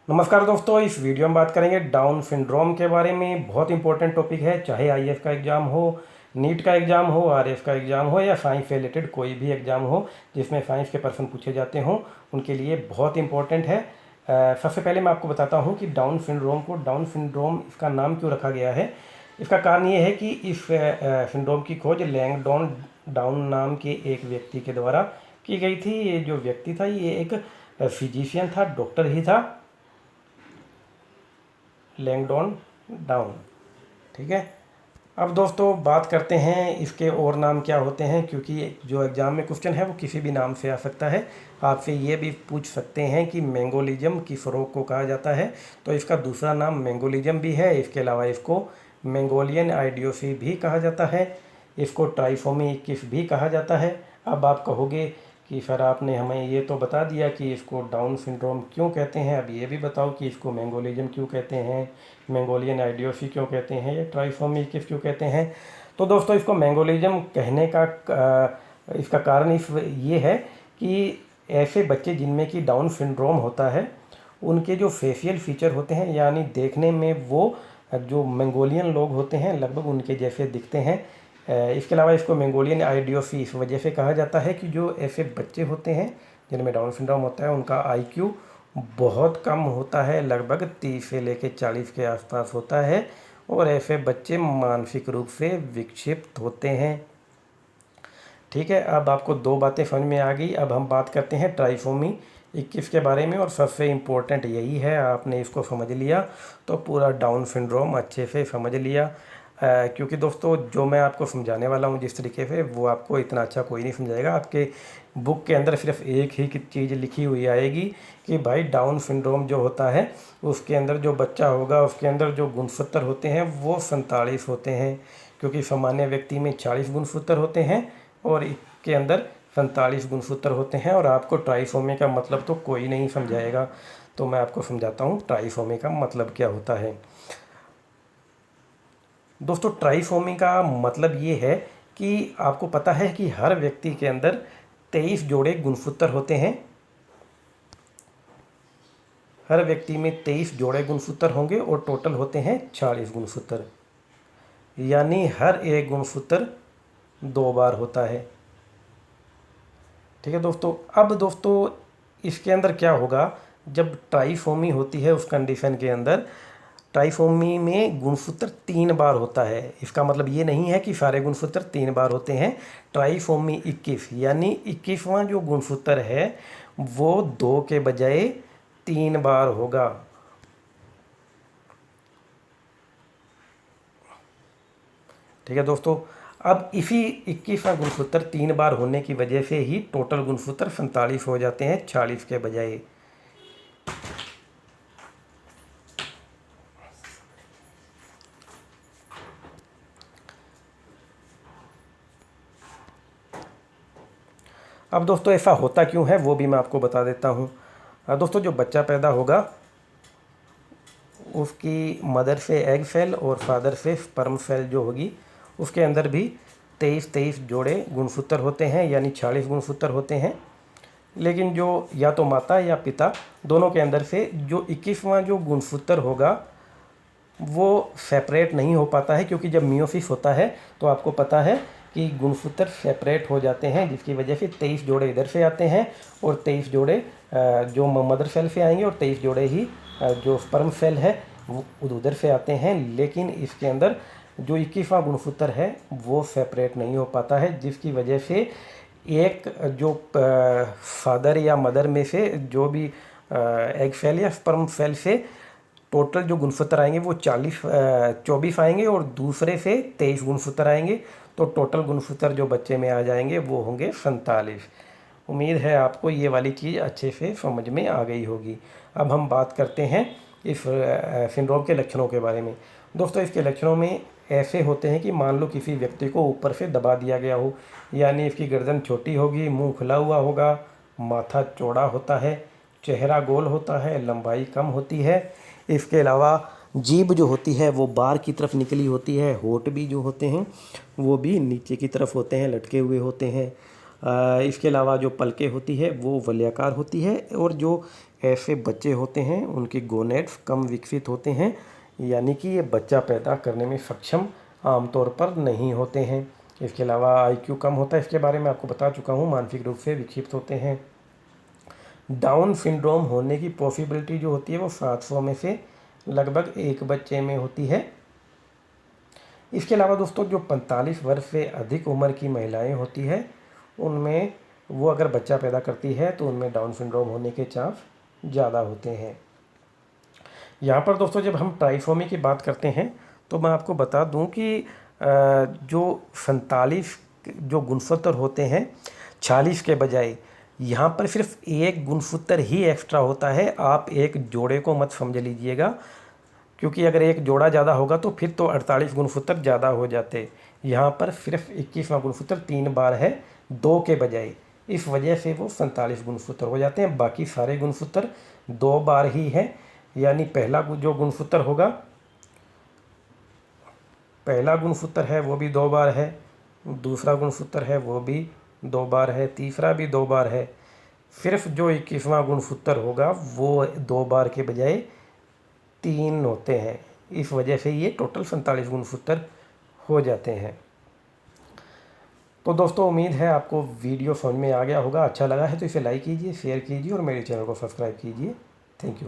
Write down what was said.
नमस्कार दोस्तों, इस वीडियो में बात करेंगे डाउन सिंड्रोम के बारे में। बहुत इंपॉर्टेंट टॉपिक है, चाहे आईएएस का एग्ज़ाम हो, नीट का एग्ज़ाम हो, आरएफ का एग्ज़ाम हो या साइंस से रिलेटेड कोई भी एग्ज़ाम हो जिसमें साइंस के पर्सन पूछे जाते हों, उनके लिए बहुत इंपॉर्टेंट है। सबसे पहले मैं आपको बताता हूँ कि डाउन सिंड्रोम इसका नाम क्यों रखा गया है। इसका कारण ये है कि इस सिंड्रोम की खोज लैंगडॉन डाउन नाम के एक व्यक्ति के द्वारा की गई थी। ये जो व्यक्ति था ये एक फिजिशियन था, डॉक्टर ही था, लैंगडॉन डाउन। ठीक है। अब दोस्तों बात करते हैं इसके और नाम क्या होते हैं, क्योंकि जो एग्ज़ाम में क्वेश्चन है वो किसी भी नाम से आ सकता है। आपसे ये भी पूछ सकते हैं कि मैंगोलिज्म किस रोग को कहा जाता है, तो इसका दूसरा नाम मैंगोलिज्म भी है। इसके अलावा इसको मैंगोलियन आइडियोसी भी कहा जाता है, इसको ट्राइसोमी 21 भी कहा जाता है। अब आप कहोगे कि सर आपने हमें ये तो बता दिया कि इसको डाउन सिंड्रोम क्यों कहते हैं, अब ये भी बताओ कि इसको मैंगोलिज्म क्यों कहते हैं, मैंगोलियन आइडियोसी क्यों कहते हैं, या ट्राइसोमी किस क्यों कहते हैं। तो दोस्तों इसको मैंगोलिज्म कहने का इसका कारण ये है कि ऐसे बच्चे जिनमें कि डाउन सिंड्रोम होता है उनके जो फेशियल फीचर होते हैं, यानी देखने में वो जो मंगोलियन लोग होते हैं लगभग उनके जैसे दिखते हैं। इसके अलावा इसको मंगोलियन आइडियोसी इस वजह से कहा जाता है कि जो ऐसे बच्चे होते हैं जिनमें डाउन सिंड्रोम होता है उनका आईक्यू बहुत कम होता है, लगभग 30 से लेकर 40 के आसपास होता है, और ऐसे बच्चे मानसिक रूप से विक्षिप्त होते हैं। ठीक है, अब आपको दो बातें समझ में आ गई। अब हम बात करते हैं ट्राइसोमी 21 के बारे में, और सबसे इम्पोर्टेंट यही है, आपने इसको समझ लिया तो पूरा डाउन सिंड्रोम अच्छे से समझ लिया। क्योंकि दोस्तों जो मैं आपको समझाने वाला हूँ जिस तरीके से, वो आपको इतना अच्छा कोई नहीं समझाएगा। आपके बुक के अंदर सिर्फ एक ही चीज़ लिखी हुई आएगी कि भाई डाउन सिंड्रोम जो होता है उसके अंदर जो बच्चा होगा उसके अंदर जो गुणसूत्र होते हैं वो 47 होते हैं, क्योंकि सामान्य व्यक्ति में 40 गुणसूत्र होते हैं और इसके अंदर 47 गुणसूत्र होते हैं। और आपको ट्राइसोमी का मतलब तो कोई नहीं समझाएगा, तो मैं आपको समझाता हूँ ट्राइसोमी का मतलब क्या होता है। दोस्तों ट्राइसोमी का मतलब ये है कि आपको पता है कि हर व्यक्ति के अंदर 23 जोड़े गुणसूत्र होते हैं। हर व्यक्ति में 23 जोड़े गुणसूत्र होंगे और टोटल होते हैं 40 गुणसूत्र, यानी हर एक गुणसूत्र 2 बार होता है। ठीक है दोस्तों। अब दोस्तों इसके अंदर क्या होगा, जब ट्राइसोमी होती है उस कंडीशन के अंदर ट्राइसोमी में गुणसूत्र 3 बार होता है। इसका मतलब ये नहीं है कि सारे गुणसूत्र 3 बार होते हैं। ट्राइसोमी 21 यानी 21वां जो गुणसूत्र है वो 2 के बजाय 3 बार होगा। ठीक है दोस्तों। अब इसी 21वां गुणसूत्र 3 बार होने की वजह से ही टोटल गुणसूत्र 47 हो जाते हैं 40 के बजाय। अब दोस्तों ऐसा होता क्यों है वो भी मैं आपको बता देता हूँ। दोस्तों जो बच्चा पैदा होगा उसकी मदर से एग सेल और फादर से स्पर्म सेल जो होगी उसके अंदर भी 23 जोड़े गुणसूत्र होते हैं, यानी 40 गुणसूत्र होते हैं। लेकिन जो या तो माता या पिता दोनों के अंदर से जो 21वां जो गुणसूत्र होगा वो सेपरेट नहीं हो पाता है, क्योंकि जब मियोसिस होता है तो आपको पता है कि गुणसूत्र सेपरेट हो जाते हैं, जिसकी वजह से 23 जोड़े इधर से आते हैं और 23 जोड़े जो मदर सेल से आएंगे, और 23 जोड़े ही जो स्पर्म सेल है वो उधर से आते हैं। लेकिन इसके अंदर जो 21वां गुणसूत्र है वो सेपरेट नहीं हो पाता है, जिसकी वजह से एक जो फादर या मदर में से जो भी एग सेल या स्पर्म सेल से टोटल जो गुणसूत्र आएंगे वो 24 आएंगे और दूसरे से 23 गुणसूत्र आएंगे, तो टोटल गुणसूत्र जो बच्चे में आ जाएंगे वो होंगे 47। उम्मीद है आपको ये वाली चीज़ अच्छे से समझ में आ गई होगी। अब हम बात करते हैं इस सिंड्रोम के लक्षणों के बारे में। दोस्तों इसके लक्षणों में ऐसे होते हैं कि मान लो किसी व्यक्ति को ऊपर से दबा दिया गया हो, यानी इसकी गर्दन छोटी होगी, मुंह खुला हुआ होगा, माथा चौड़ा होता है, चेहरा गोल होता है, लंबाई कम होती है। इसके अलावा जीभ जो होती है वो बाहर की तरफ निकली होती है, होंठ भी जो होते हैं वो भी नीचे की तरफ होते हैं, लटके हुए होते हैं। इसके अलावा जो पलकें होती है वो वलयाकार होती है, और जो ऐसे बच्चे होते हैं उनके गोनेड्स कम विकसित होते हैं, यानी कि ये बच्चा पैदा करने में सक्षम आमतौर पर नहीं होते हैं। इसके अलावा आईक्यू कम होता है, इसके बारे में आपको बता चुका हूँ, मानसिक रूप से विक्षिप्त होते हैं। डाउन सिंड्रोम होने की पॉसिबिलिटी जो होती है वो 700 में से लगभग एक बच्चे में होती है। इसके अलावा दोस्तों जो 45 वर्ष से अधिक उम्र की महिलाएं होती है उनमें वो अगर बच्चा पैदा करती है तो उनमें डाउन सिंड्रोम होने के चांस ज़्यादा होते हैं। यहाँ पर दोस्तों जब हम ट्राइसोमी की बात करते हैं तो मैं आपको बता दूं कि जो 47 जो गुणसूत्र होते हैं 46 के बजाय यहाँ पर सिर्फ एक गुणसूत्र ही एक्स्ट्रा होता है। आप एक जोड़े को मत समझ लीजिएगा, क्योंकि अगर एक जोड़ा ज़्यादा होगा तो फिर तो 48 गुणसूत्र ज़्यादा हो जाते। यहाँ पर सिर्फ 21वां गुणसूत्र 3 बार है 2 के बजाय, इस वजह से वो 47 गुणसूत्र हो जाते हैं। बाकी सारे गुणसूत्र 2 बार ही है, यानी पहला जो गुणसूत्र होगा, पहला गुणसूत्र है वो भी 2 बार है, दूसरा गुणसूत्र है वो भी 2 बार है, तीसरा भी 2 बार है। सिर्फ जो 21वां गुणसूत्र होगा वो 2 बार के बजाय 3 होते हैं, इस वजह से ये टोटल 47 गुणसूत्र हो जाते हैं। तो दोस्तों उम्मीद है आपको वीडियो समझ में आ गया होगा। अच्छा लगा है तो इसे लाइक कीजिए, शेयर कीजिए और मेरे चैनल को सब्सक्राइब कीजिए। Thank you.